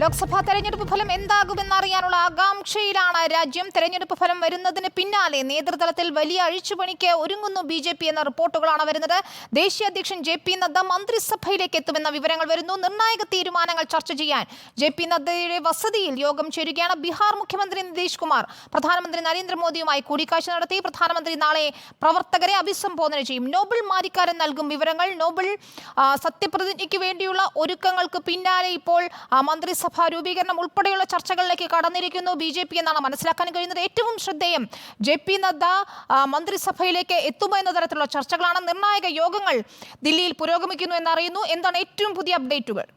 ലോക്സഭാ തെരഞ്ഞെടുപ്പ് ഫലം എന്താകുമെന്നറിയാനുള്ള ആകാംക്ഷയിലാണ് രാജ്യം. തെരഞ്ഞെടുപ്പ് ഫലം വരുന്നതിന് പിന്നാലെ നേതൃതലത്തിൽ വലിയ അഴിച്ചുപണിക്ക് ഒരുങ്ങുന്നു ബി.ജെ.പി എന്ന റിപ്പോർട്ടുകളാണ് വരുന്നത്. ദേശീയ അധ്യക്ഷൻ ജെ.പി. നദ്ദ മന്ത്രിസഭയിലേക്ക് എത്തുമെന്ന വിവരങ്ങൾ വരുന്നു. നിർണായക തീരുമാനങ്ങൾ ചർച്ച ചെയ്യാൻ ജെ.പി. നദ്ദയുടെ വസതിയിൽ യോഗം ചേരുകയാണ്. ബീഹാർ മുഖ്യമന്ത്രി നിതീഷ് കുമാർ പ്രധാനമന്ത്രി നരേന്ദ്രമോദിയുമായി കൂടിക്കാഴ്ച നടത്തി. പ്രധാനമന്ത്രി നാളെ പ്രവർത്തകരെ അഭിസംബോധന ചെയ്യും. നോബൽ മാരിക്കാരൻ നൽകും വിവരങ്ങൾ. നോബൽ സത്യപ്രതിജ്ഞയ്ക്ക് വേണ്ടിയുള്ള ഒരുക്കങ്ങൾക്ക് പിന്നാലെ ഇപ്പോൾ മന്ത്രിസഭാ രൂപീകരണം ഉൾപ്പെടെയുള്ള ചർച്ചകളിലേക്ക് കടന്നിരിക്കുന്നു ബി.ജെ.പി എന്നാണ് മനസ്സിലാക്കാൻ കഴിയുന്നത്. ഏറ്റവും ശ്രദ്ധേയം ജെ.പി. നദ്ദ മന്ത്രിസഭയിലേക്ക് എത്തുമോ എന്ന തരത്തിലുള്ള ചർച്ചകളാണ്. നിർണായക യോഗങ്ങൾ ദില്ലിയിൽ പുരോഗമിക്കുന്നു എന്നറിയുന്നു. എന്താണ് ഏറ്റവും പുതിയ അപ്ഡേറ്റുകൾ?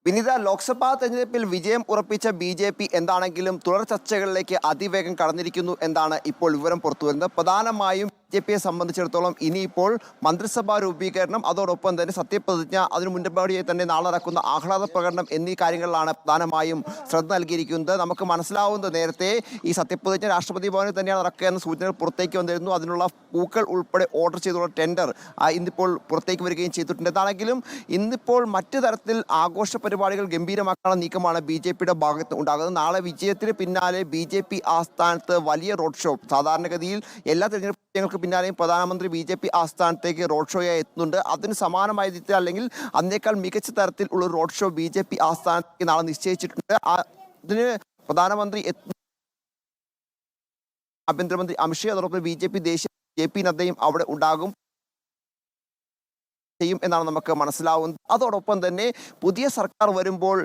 വിനീത, ലോക്സഭാ തെരഞ്ഞെടുപ്പിൽ വിജയം ഉറപ്പിച്ച ബി.ജെ.പി എന്താണെങ്കിലും തുടർ ചർച്ചകളിലേക്ക് അതിവേഗം കടന്നിരിക്കുന്നു എന്നാണ് ഇപ്പോൾ വിവരം പുറത്തുവരുന്നത്. പ്രധാനമായും ബി.ജെ.പിയെ സംബന്ധിച്ചിടത്തോളം ഇനിയിപ്പോൾ മന്ത്രിസഭാ രൂപീകരണം, അതോടൊപ്പം തന്നെ സത്യപ്രതിജ്ഞ, അതിനു മുൻപാടിയായി തന്നെ നാളെ നടക്കുന്ന ആഹ്ലാദ പ്രകടനം എന്നീ കാര്യങ്ങളിലാണ് പ്രധാനമായും ശ്രദ്ധ നൽകിയിരിക്കുന്നത്. നമുക്ക് മനസ്സിലാവുന്നത് നേരത്തെ ഈ സത്യപ്രതിജ്ഞ രാഷ്ട്രപതി ഭവനിൽ തന്നെയാണ് നടക്കുക എന്ന സൂചനകൾ പുറത്തേക്ക് വന്നിരുന്നു. അതിനുള്ള പൂക്കൾ ഉൾപ്പെടെ ഓർഡർ ചെയ്തുള്ള ടെൻഡർ ഇന്നിപ്പോൾ പുറത്തേക്ക് വരികയും ചെയ്തിട്ടുണ്ട്. എന്താണെങ്കിലും ഇന്നിപ്പോൾ മറ്റു തരത്തിൽ ആഘോഷ പരിപാടികൾ ഗംഭീരമാക്കാനുള്ള നീക്കമാണ് ബി.ജെ.പിയുടെ ഭാഗത്ത് ഉണ്ടാകുന്നത്. നാളെ വിജയത്തിന് പിന്നാലെ ബി.ജെ.പി ആസ്ഥാനത്ത് വലിയ റോഡ് ഷോ, സാധാരണഗതിയിൽ എല്ലാ തെരഞ്ഞെടുപ്പ് പിന്നാലെയും പ്രധാനമന്ത്രി ബി.ജെ.പി ആസ്ഥാനത്തേക്ക് റോഡ് ഷോയായി എത്തുന്നുണ്ട്. അതിന് സമാനമായ രീതിയിൽ അല്ലെങ്കിൽ അതിനേക്കാൾ മികച്ച തരത്തിൽ ഉള്ള റോഡ് ഷോ ബി.ജെ.പി ആസ്ഥാനത്തേക്ക് നാളെ നിശ്ചയിച്ചിട്ടുണ്ട്. അതിന് പ്രധാനമന്ത്രി ആഭ്യന്തരമന്ത്രി അമിത്ഷാ, അതോടൊപ്പം ബി.ജെ.പി ദേശീയ ജെ.പി. നദ്ദയും അവിടെ ഉണ്ടാകും എന്നാണ് നമുക്ക് മനസ്സിലാവുന്നത്. അതോടൊപ്പം തന്നെ പുതിയ സർക്കാർ വരുമ്പോൾ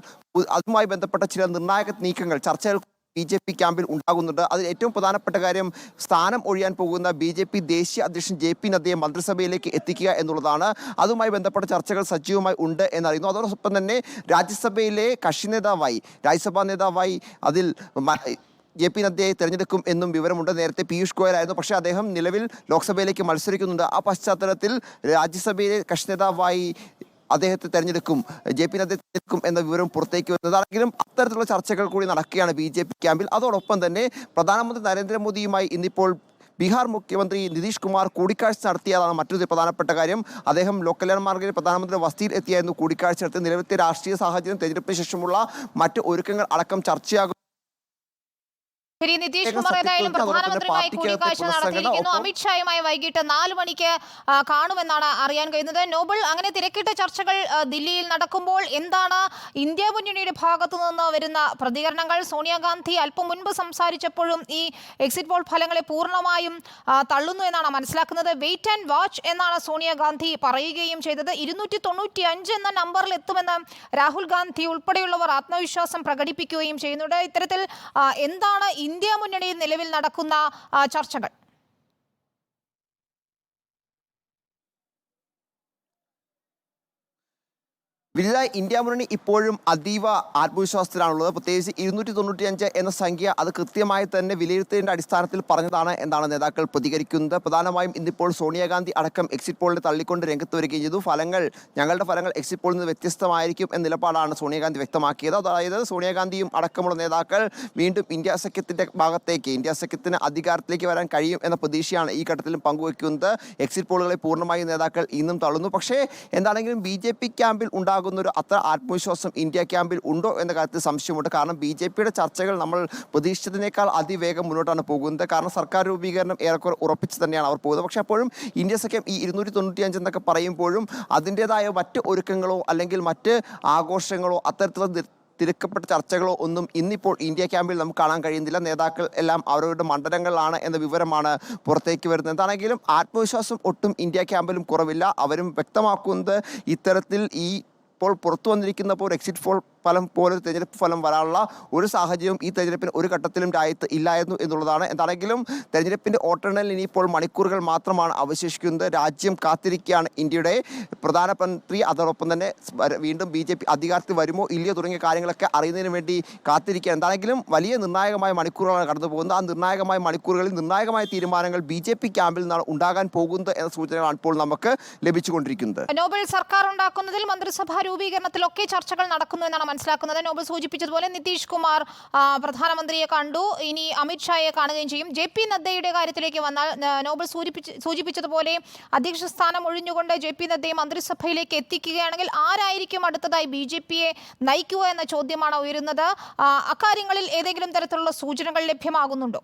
അതുമായി ബന്ധപ്പെട്ട ചില നിർണായക നീക്കങ്ങൾ, ചർച്ചകൾ ബി.ജെ.പി ക്യാമ്പിൽ ഉണ്ടാകുന്നുണ്ട്. അതിൽ ഏറ്റവും പ്രധാനപ്പെട്ട കാര്യം സ്ഥാനം ഒഴിയാൻ പോകുന്ന ബി.ജെ.പി ദേശീയ അധ്യക്ഷൻ ജെ.പി. നദ്ദയെ മന്ത്രിസഭയിലേക്ക് എത്തിക്കുക എന്നുള്ളതാണ്. അതുമായി ബന്ധപ്പെട്ട ചർച്ചകൾ സജീവമായി ഉണ്ട് എന്നറിയുന്നു. അതോടൊപ്പം തന്നെ രാജ്യസഭയിലെ കക്ഷി നേതാവായി, രാജ്യസഭാ നേതാവായി അതിൽ ജെ.പി. നദ്ദയെ തിരഞ്ഞെടുക്കും എന്നും വിവരമുണ്ട്. നേരത്തെ പീയൂഷ് ഗോയൽ ആയിരുന്നു, പക്ഷേ അദ്ദേഹം നിലവിൽ ലോക്സഭയിലേക്ക് മത്സരിക്കുന്നുണ്ട്. ആ പശ്ചാത്തലത്തിൽ രാജ്യസഭയിലെ കക്ഷി നേതാവായി അദ്ദേഹത്തെ തെരഞ്ഞെടുക്കും, ജെ.പി. നദ്ദയെ തെരഞ്ഞെടുക്കും എന്ന വിവരം പുറത്തേക്ക് വരുന്നതാണെങ്കിലും അത്തരത്തിലുള്ള ചർച്ചകൾ കൂടി നടക്കുകയാണ് ബി.ജെ.പി ക്യാമ്പിൽ. അതോടൊപ്പം തന്നെ പ്രധാനമന്ത്രി നരേന്ദ്രമോദിയുമായി ഇന്നിപ്പോൾ ബീഹാർ മുഖ്യമന്ത്രി നിതീഷ് കുമാർ കൂടിക്കാഴ്ച നടത്തിയതാണ് മറ്റൊരു പ്രധാനപ്പെട്ട കാര്യം. അദ്ദേഹം ലോക് കല്യാൺ മാർഗിൽ പ്രധാനമന്ത്രി വസതിയിൽ എത്തിയായിരുന്നു കൂടിക്കാഴ്ച നടത്തി. നിലവിലത്തെ രാഷ്ട്രീയ സാഹചര്യം, തെരഞ്ഞെടുപ്പിന് ശേഷമുള്ള മറ്റ് ഒരുക്കങ്ങൾ അടക്കം ചർച്ചയാകും. ശരി, നിതീഷ് കുമാർ ഏതായാലും പ്രധാനമന്ത്രിയുമായി കൂടിക്കാഴ്ച നടത്തിയിരിക്കുന്നു. അമിത്ഷായുമായി വൈകിട്ട് 4 മണിക്ക് കാണുമെന്നാണ് അറിയാൻ കഴിയുന്നത്. നോബൽ, അങ്ങനെ തിരക്കിട്ട ചർച്ചകൾ ദില്ലിയിൽ നടക്കുമ്പോൾ എന്താണ് ഇന്ത്യ മുന്നണിയുടെ ഭാഗത്തു നിന്ന് വരുന്ന പ്രതികരണങ്ങൾ? സോണിയാഗാന്ധി അല്പം മുൻപ് സംസാരിച്ചപ്പോഴും ഈ എക്സിറ്റ് പോൾ ഫലങ്ങളെ പൂർണ്ണമായും തള്ളുന്നു എന്നാണ് മനസ്സിലാക്കുന്നത്. വെയിറ്റ് ആൻഡ് വാച്ച് എന്നാണ് സോണിയാഗാന്ധി പറയുകയും ചെയ്തത്. 295 എന്ന നമ്പറിൽ എത്തുമെന്ന് രാഹുൽ ഗാന്ധി ഉൾപ്പെടെയുള്ളവർ ആത്മവിശ്വാസം പ്രകടിപ്പിക്കുകയും ചെയ്യുന്നുണ്ട്. ഇത്തരത്തിൽ എന്താണ് ഇന്ത്യ മുന്നണിയിൽ നിലവിൽ നടക്കുന്ന ചർച്ചകൾ? വലുതായി ഇന്ത്യ മുന്നണി ഇപ്പോഴും അതീവ ആത്മവിശ്വാസത്തിലാണുള്ളത്. പ്രത്യേകിച്ച് 295 എന്ന സംഖ്യ അത് കൃത്യമായി തന്നെ വിലയിരുത്തേണ്ട അടിസ്ഥാനത്തിൽ പറഞ്ഞതാണ് എന്നാണ് നേതാക്കൾ പ്രതികരിക്കുന്നത്. പ്രധാനമായും ഇന്നിപ്പോൾ സോണിയാഗാന്ധി അടക്കം എക്സിറ്റ് പോളിനെ തള്ളിക്കൊണ്ട് രംഗത്ത് വരികയും ചെയ്തു. ഞങ്ങളുടെ ഫലങ്ങൾ എക്സിറ്റ് പോളിൽ നിന്ന് വ്യത്യസ്തമായിരിക്കും എന്ന നിലപാടാണ് സോണിയാഗാന്ധി വ്യക്തമാക്കിയത്. അതായത് സോണിയാഗാന്ധിയും അടക്കമുള്ള നേതാക്കൾ വീണ്ടും ഇന്ത്യ സഖ്യത്തിൻ്റെ ഭാഗത്തേക്ക്, ഇന്ത്യ സഖ്യത്തിന് അധികാരത്തിലേക്ക് വരാൻ കഴിയും എന്ന പ്രതീക്ഷയാണ് ഈ ഘട്ടത്തിലും പങ്കുവയ്ക്കുന്നത്. എക്സിറ്റ് പോളുകളെ പൂർണ്ണമായും നേതാക്കൾ ഇന്നും തള്ളുന്നു. പക്ഷേ എന്താണെങ്കിലും ബി.ജെ.പി ക്യാമ്പിൽ ഉണ്ടാകുന്ന അത്ര ആത്മവിശ്വാസം ഇന്ത്യ ക്യാമ്പിൽ ഉണ്ടോ എന്ന കാര്യത്തിൽ സംശയമുണ്ട്. കാരണം ബി.ജെ.പിയുടെ ചർച്ചകൾ നമ്മൾ പ്രതീക്ഷിച്ചതിനേക്കാൾ അതിവേഗം മുന്നോട്ടാണ് പോകുന്നത്. കാരണം സർക്കാർ രൂപീകരണം ഏറെക്കുറെ ഉറപ്പിച്ച് തന്നെയാണ് അവർ പോകുന്നത്. പക്ഷേ അപ്പോഴും ഇന്ത്യ സഖ്യം ഈ 295 എന്നൊക്കെ പറയുമ്പോഴും അതിൻ്റെതായ മറ്റ് ഒരുക്കങ്ങളോ അല്ലെങ്കിൽ മറ്റ് ആഘോഷങ്ങളോ അത്തരത്തിലുള്ള തിരക്കപ്പെട്ട ചർച്ചകളോ ഒന്നും ഇന്നിപ്പോൾ ഇന്ത്യ ക്യാമ്പിൽ നമുക്ക് കാണാൻ കഴിയുന്നില്ല. നേതാക്കൾ എല്ലാം അവരുടെ മണ്ഡലങ്ങളിലാണ് എന്ന വിവരമാണ് പുറത്തേക്ക് വരുന്നത്. എന്താണെങ്കിലും ആത്മവിശ്വാസം ഒട്ടും ഇന്ത്യ ക്യാമ്പിലും കുറവില്ല. അവരും വ്യക്തമാക്കുന്നത് ഇത്തരത്തിൽ ഇപ്പോൾ പുറത്തു വന്നിരിക്കുന്നപ്പോൾ എക്സിറ്റ് പോൾ ഫലം പോലെ തെരഞ്ഞെടുപ്പ് ഫലം വരാനുള്ള ഒരു സാഹചര്യവും ഈ തെരഞ്ഞെടുപ്പിന് ഒരു ഘട്ടത്തിലും രാജ്യത്ത് ഇല്ലായിരുന്നു എന്നുള്ളതാണ്. എന്താണെങ്കിലും തെരഞ്ഞെടുപ്പിൻ്റെ വോട്ടെണ്ണലിൽ ഇനിയിപ്പോൾ മണിക്കൂറുകൾ മാത്രമാണ് അവശേഷിക്കുന്നത്. രാജ്യം കാത്തിരിക്കുകയാണ് ഇന്ത്യയുടെ പ്രധാനമന്ത്രി, അതോടൊപ്പം തന്നെ വീണ്ടും ബി.ജെ.പി അധികാരത്തിൽ വരുമോ ഇല്ലയോ തുടങ്ങിയ കാര്യങ്ങളൊക്കെ അറിയുന്നതിന് വേണ്ടി കാത്തിരിക്കുക. എന്താണെങ്കിലും വലിയ നിർണായകമായ മണിക്കൂറുകളാണ് കടന്നു പോകുന്നത്. ആ നിർണായകമായ മണിക്കൂറുകളിൽ നിർണായകമായ തീരുമാനങ്ങൾ ബി.ജെ.പി ക്യാമ്പിൽ നിന്നാണ് ഉണ്ടാകാൻ പോകുന്നത് എന്ന സൂചനകളാണ് ഇപ്പോൾ നമുക്ക് ലഭിച്ചുകൊണ്ടിരിക്കുന്നത്. നോബൽ സർക്കാർ ഉണ്ടാക്കുന്നതിൽ, മന്ത്രിസഭാ രൂപീകരണത്തിലൊക്കെ ചർച്ചകൾ നടക്കുന്നു എന്നാണ് മനസ്സിലാക്കുന്നത്. നോബൽ സൂചിപ്പിച്ചതുപോലെ നിതീഷ് കുമാർ പ്രധാനമന്ത്രിയെ കണ്ടു, ഇനി അമിത്ഷായെ കാണുകയും ചെയ്യും. JP നദ്ദയുടെ കാര്യത്തിലേക്ക് വന്നാൽ നോബൽ സൂചിപ്പിച്ചതുപോലെ അധ്യക്ഷ സ്ഥാനം ഒഴിഞ്ഞുകൊണ്ട് JP നദ്ദയെ മന്ത്രിസഭയിലേക്ക് എത്തിക്കുകയാണെങ്കിൽ ആരായിരിക്കും അടുത്തതായി BJP-യെ നയിക്കുക എന്ന ചോദ്യമാണ് ഉയരുന്നത്. അക്കാര്യങ്ങളിൽ ഏതെങ്കിലും തരത്തിലുള്ള സൂചനകൾ ലഭ്യമാകുന്നുണ്ടോ?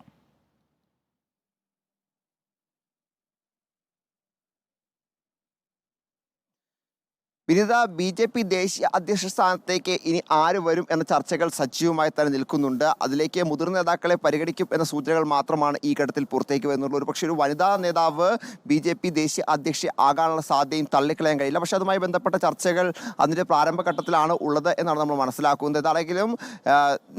വിനിത, BJP ദേശീയ അധ്യക്ഷ സ്ഥാനത്തേക്ക് ഇനി ആര് വരും എന്ന ചർച്ചകൾ സജീവമായി തന്നെ നിൽക്കുന്നുണ്ട്. അതിലേക്ക് മുതിർന്ന നേതാക്കളെ പരിഗണിക്കും എന്ന സൂചനകൾ മാത്രമാണ് ഈ ഘട്ടത്തിൽ പുറത്തേക്ക് വരുന്നുള്ളൂ. ഒരു പക്ഷേ ഒരു വനിതാ നേതാവ് BJP ദേശീയ അധ്യക്ഷ ആകാനുള്ള സാധ്യതയും തള്ളിക്കളയാൻ കഴിയില്ല. പക്ഷേ അതുമായി ബന്ധപ്പെട്ട ചർച്ചകൾ അതിൻ്റെ പ്രാരംഭഘട്ടത്തിലാണ് ഉള്ളത് എന്നാണ് നമ്മൾ മനസ്സിലാക്കുന്നത്. ഏതാണെങ്കിലും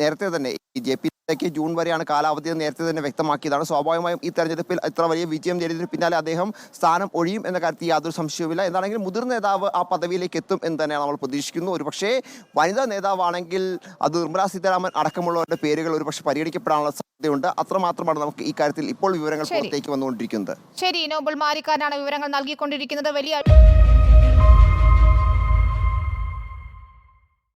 നേരത്തെ തന്നെ JP ജൂൺ വരെയാണ് കാലാവധി നേരത്തെ തന്നെ വ്യക്തമാക്കിയതാണ്. സ്വാഭാവികമായും ഈ തെരഞ്ഞെടുപ്പിൽ ഇത്ര വലിയ വിജയം നേടിയതിന് പിന്നാലെ അദ്ദേഹം സ്ഥാനം ഒഴിയും എന്ന കാര്യത്തിൽ യാതൊരു സംശയവുമില്ല. എന്താണെങ്കിലും മുതിർന്ന നേതാവ് ആ പദവിയിലേക്ക് എത്തും എന്ന് തന്നെയാണ് നമ്മൾ പ്രതീക്ഷിക്കുന്നു. ഒരുപക്ഷേ വനിതാ നേതാവാണെങ്കിൽ അത് നിർമ്മലാ സീതാരാമൻ അടക്കമുള്ളവരുടെ പേരുകൾ ഒരുപക്ഷെ പരിഗണിക്കപ്പെടാനുള്ള സാധ്യതയുണ്ട്. അത്രമാത്രമാണ് നമുക്ക് ഈ കാര്യത്തിൽ ഇപ്പോൾ വിവരങ്ങൾ പുറത്തേക്ക് വന്നുകൊണ്ടിരിക്കുന്നത്. ശരി, നോബൽ മാരിക്കാരനാണ് വിവരങ്ങൾ നൽകിക്കൊണ്ടിരിക്കുന്നത്. വലിയ